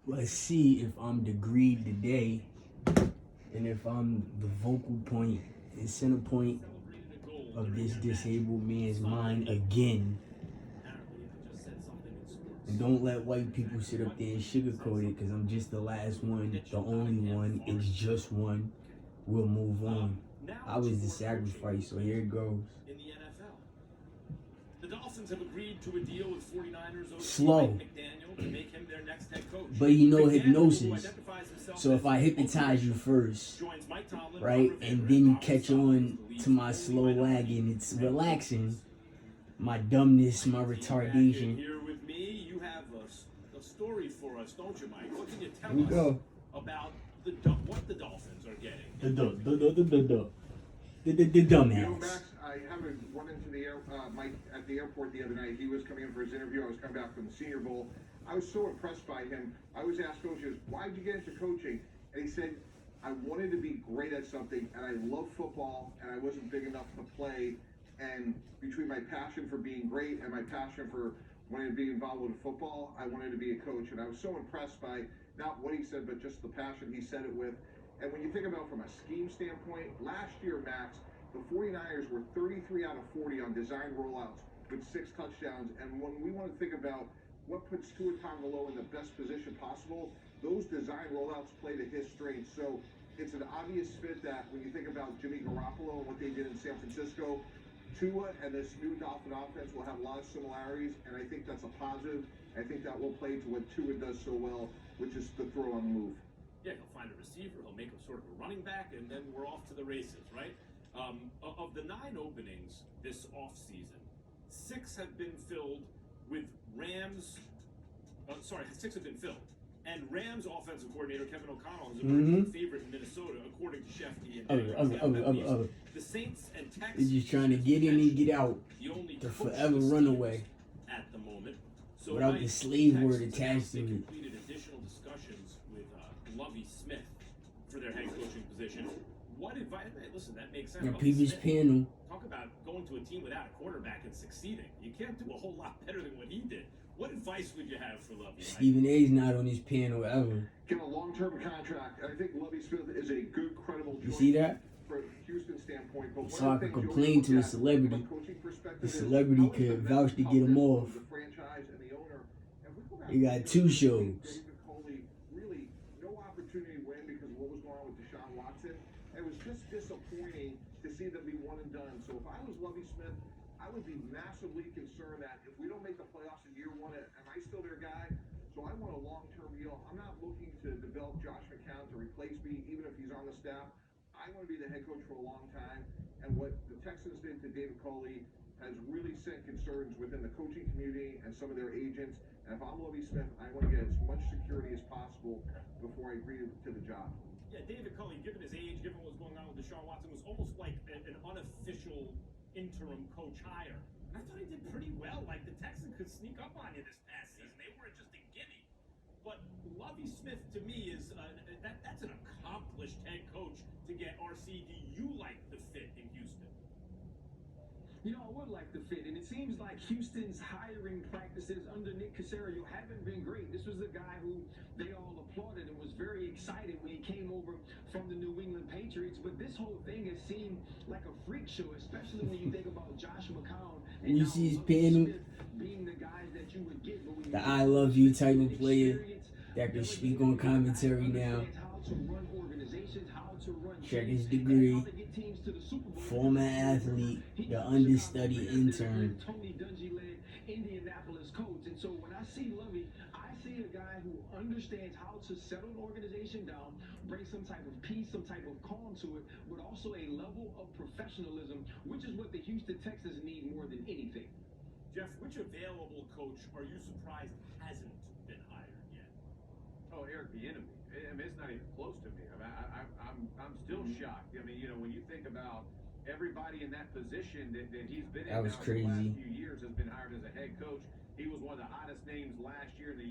Let's see if I'm the greed today and if I'm the vocal point and center point of this disabled man's mind again. And don't let white people sit up there and sugarcoat it because I'm just the last one, the only one. It's just one. We'll move on. I was the sacrifice, so here it goes. In the NFL, the Dolphins have agreed to a deal with 49ers owner Slow. McDaniel to make him their next head coach. But you know hypnosis. So if I hypnotize you first, right, and then you catch on to my slow wagon, it's relaxing. My dumbness, my retardation. Here with me, you have a story for us, don't you, Mike? What can you tell us about what the Dolphins are getting? The dumbass. Max, I happened to run into Mike at the airport the other night. He was coming in for his interview. I was coming back from the Senior Bowl. I was so impressed by him. I always asked coaches, why did you get into coaching? And he said, I wanted to be great at something, and I love football, and I wasn't big enough to play. And between my passion for being great and my passion for wanting to be involved with football, I wanted to be a coach. And I was so impressed by not what he said, but just the passion he said it with. And when you think about from a scheme standpoint, last year, Max, the 49ers were 33 out of 40 on design rollouts with 6 touchdowns. And when we want to think about what puts Tua Tagovailoa in the best position possible, those design rollouts play to his strengths. So it's an obvious fit that when you think about Jimmy Garoppolo and what they did in San Francisco, Tua and this new Dolphin offense will have a lot of similarities, and I think that's a positive. I think that will play to what Tua does so well, which is the throw on the move. Yeah, he'll find a receiver, he'll make him sort of a running back, and then we're off to the races, right? Of the 9 openings this offseason, 6 have been filled with Rams. 6 have been filled. And Rams offensive coordinator Kevin O'Connell is a emerging favorite in Minnesota, according to Shefty and the Saints and Texans. They're just trying to get in and get out. To forever run away. At the moment. So without the slave word attached to it. Completed additional discussions with Lovie Smith for their head coaching position. What advice? Listen, that makes sense. Our previous panel. Talk about going to a team without a quarterback and succeeding. You can't do a whole lot better than what he did. What advice would you have for Lovie? Stephen A's not on his panel ever. Get a long-term contract. I think Lovie Smith is a good, credible choice. You see that? From Houston standpoint, but so I could complain to a celebrity. The celebrity could vouch to get him off. He got 2 shows. Really, no opportunity to win because of what was going on with Deshaun Watson. It was just disappointing to see them be one and done. So if I was Lovie Smith, I would be massively concerned that if we don't make the playoffs in year 1, am I still their guy? So I want a long-term deal. I'm not looking to develop Josh McCown to replace me, even if he's on the staff. I want to be the head coach for a long time. And what the Texans did to David Culley has really sent concerns within the coaching community and some of their agents. And if I'm Lovie Smith, I want to get as much security as possible before I agree to the job. Yeah, David Culley, given his age, given what was going on with Deshaun Watson, was almost like an unofficial interim coach hire. And I thought he did pretty well. Like, the Texans could sneak up on you this past season. They weren't just a gimme. But Lovie Smith, to me, is that's an accomplished head coach to get RC. Do you like the fit in Houston? You know, I would like the fit, and it seems like Houston's hiring practices under Nick Caserio haven't been great. This was the guy who they all applauded and was very excited when he came over from the New England Patriots. But this whole thing has seemed like a freak show, especially when you think about Josh McCown and you see his panel, being the guys that you would get. But when the I love you type of player that can speak on commentary now. Check his degree. Former athlete, the understudy intern. Tony Dungy led Indianapolis coach. And so when I see Lovie, I see a guy who understands how to settle an organization down, bring some type of peace, some type of calm to it, but also a level of professionalism, which is what the Houston Texans need more than anything. Jeff, which available coach are you surprised hasn't been hired yet? Oh, Eric Bieniemy. I mean, it's not even close to me. I mean, I'm still shocked. I mean, you know, when you think about everybody in that position that he's been in was now crazy. For the last few years has been hired as a head coach. He was one of the hottest names last year and the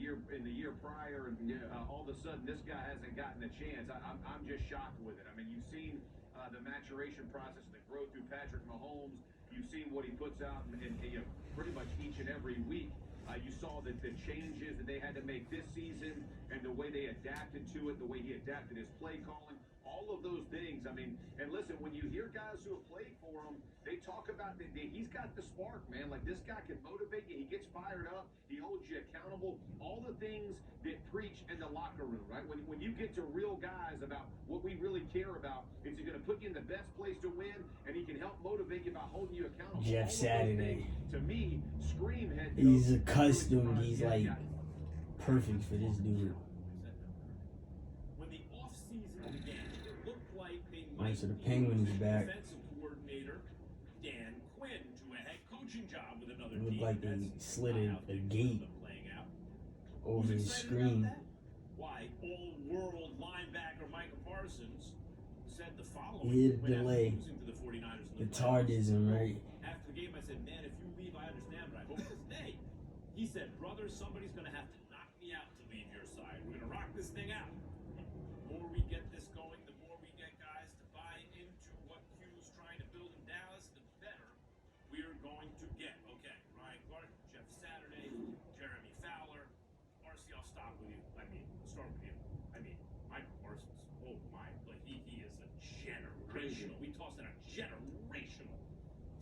year prior, and all of a sudden this guy hasn't gotten a chance. I'm just shocked with it. I mean, you've seen the maturation process, the growth through Patrick Mahomes. You've seen what he puts out in pretty much each and every week. You saw the changes that they had to make this season and the way they adapted to it, the way he adapted his play calling, all of those things. I mean, and listen, when you hear guys who have played for him, they talk about that he's got the spark, man. Like, this guy can motivate you. He gets fired up. He holds you accountable. All the things that preach in the locker room, right? When you get to real guys about what we really care about, is he going to put you in the best place to win, and he can help motivate you by holding you accountable. Jeff Saturday. To me, scream head coach. He's accustomed. He's like perfect for this dude. When the offseason began, it looked like they Right, might so the be Penguins losing back. defensive coordinator Dan Quinn to a head coaching job with another It looked team. like they That's slid not how a things gate ended up playing out. over Who's his excited screen. about that? Why, all-world linebacker Micah Parsons said the following. He hit right after delay. losing to the 49ers in The playoffs. tardism, right? After the game, I said, man, if you leave, I understand, but I hope to stay. He said, brother, somebody's going to have to knock me out to leave your side. We're going to rock this thing out. The more we get this going, the more we get guys to buy into what Q's trying to build in Dallas, the better we're going to get. Okay, Ryan Clark, Jeff Saturday, Jeremy Fowler. Marcy, I'll start with you. I mean, Michael Parsons, oh my, like he is a generational. We tossed in a generational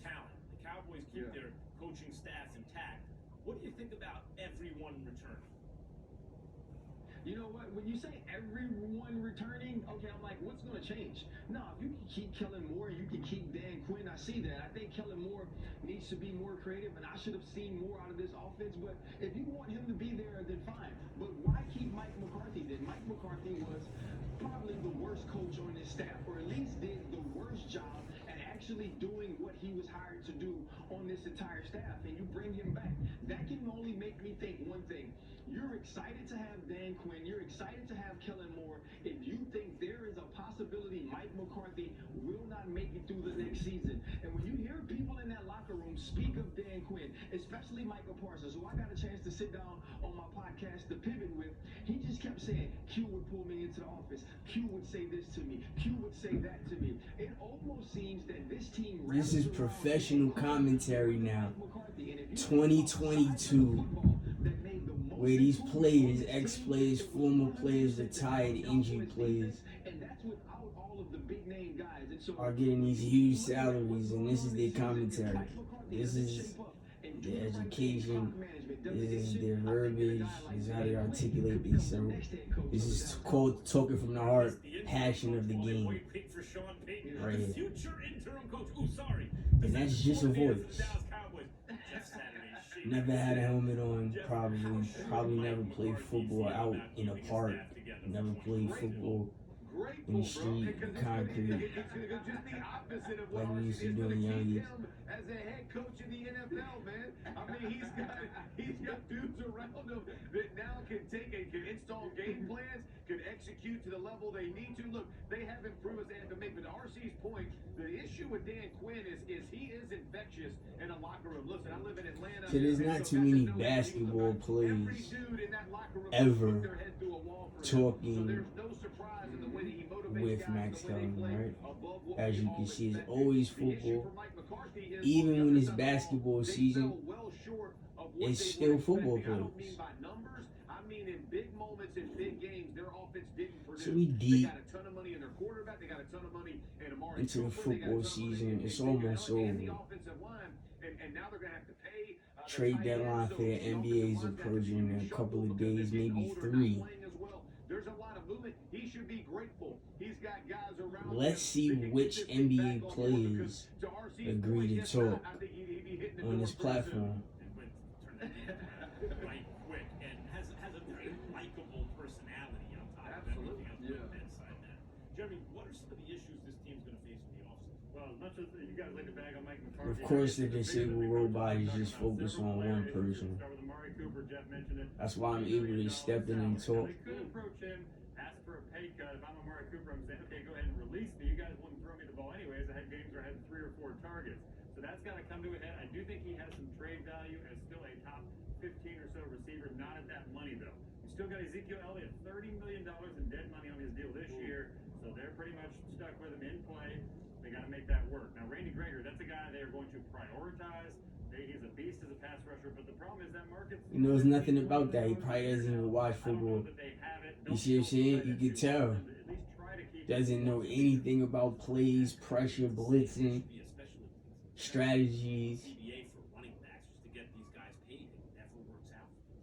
talent. The Cowboys keep their coaching staff intact. What do you think about everyone returning? You know what? When you say everyone returning, okay, I'm like, what's going to change? No, if you can keep Kellen Moore, you can keep Dan Quinn. I see that. I think Kellen Moore needs to be more creative, and I should have seen more out of this offense. But if you want him to be there, then fine. But why keep Mike McCarthy then? Mike McCarthy was probably the worst coach on this staff, or at least did the worst job at actually doing what he was hired to do on this entire staff. And you bring him back. That can only make me think one thing. You're excited to have Dan Quinn. You're excited to have Kellen Moore. If you think there is a possibility Mike McCarthy will not make it through the next season. And when you hear people in that locker room speak of Dan Quinn, especially Michael Parsons, who I got a chance to sit down on my podcast, The Pivot, with, he just kept saying, Q would pull me into the office. Q would say this to me. Q would say that to me. It almost seems that this team... This is professional commentary now. 2022. Where these players, ex-players, former players, retired, injured players, are getting these huge salaries, and this is their commentary. This is their education. This is their verbiage. This is how they articulate themselves. This is called talking from the heart, passion of the game. Right here. And that's just a voice. Never had a helmet on, probably never played football out in a park, never played football in the street, the concrete, like we used to do in young years. As a head coach in the NFL, man. I mean, he's got dudes around him that now can can install game plans, can execute to the level they need to. Look, they have improvements they have to make. But to RC's point, the issue with Dan Quinn is he is infectious in a locker room. Listen, I live in Atlanta. So there's not too many basketball players ever talking with Max Kellerman, right? As you can see, it's always football. Even when it's basketball season, it's still football players. So we deep into the football season. It's almost over. Trade deadline for the NBA is approaching in a couple of days, maybe 3. There's a lot of movement. He should be grateful. He's got guys around. Let's see which NBA players agree to talk on this platform. Right quick and has a very likable personality on top of everything else on that side now. Jeremy, what are some of the issues this team's going to face in the offseason? Well, as much as you guys like to bag on Mike McCarthy, Of course, the disabled robot is just focused on one person. Start with Amari Cooper. Jeff mentioned it. That's why I'm able to step in and talk. They could approach him, ask for a pay cut. If I'm Amari Cooper, I'm saying, okay, go ahead and release me. You guys wouldn't throw me the ball anyways. I had games where I had 3 or 4 targets. So that's got to come to a head. I do think he has some trade value as still a top 15 or so receiver, not at that money though. You still got Ezekiel Elliott, $30 million in dead money on his deal this year, so they're pretty much stuck with him in play. They got to make that work. Now, Randy Gregory, that's a guy they are going to prioritize. He's a beast as a pass rusher, but the problem is that market. He knows nothing about that. He probably doesn't even watch football. You see what I'm saying? You can tell. Doesn't know anything about plays, pressure, blitzing, strategies.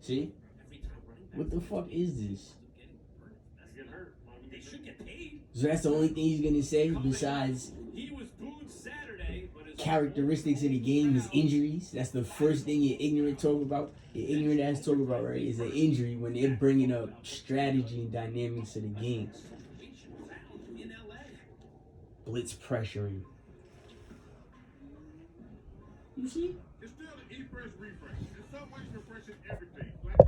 See? What the fuck is this? They should get paid. So that's the only thing he's gonna say besides He was booed Saturday, but his characteristics of the game is injuries. That's the first thing you're ignorant talk about. Your ignorant ass talk about, right, is an injury when they're bringing up strategy and dynamics of the game. in LA. Blitz pressuring. You see? It's still the e-fresh refresh. In some ways, refreshing everything.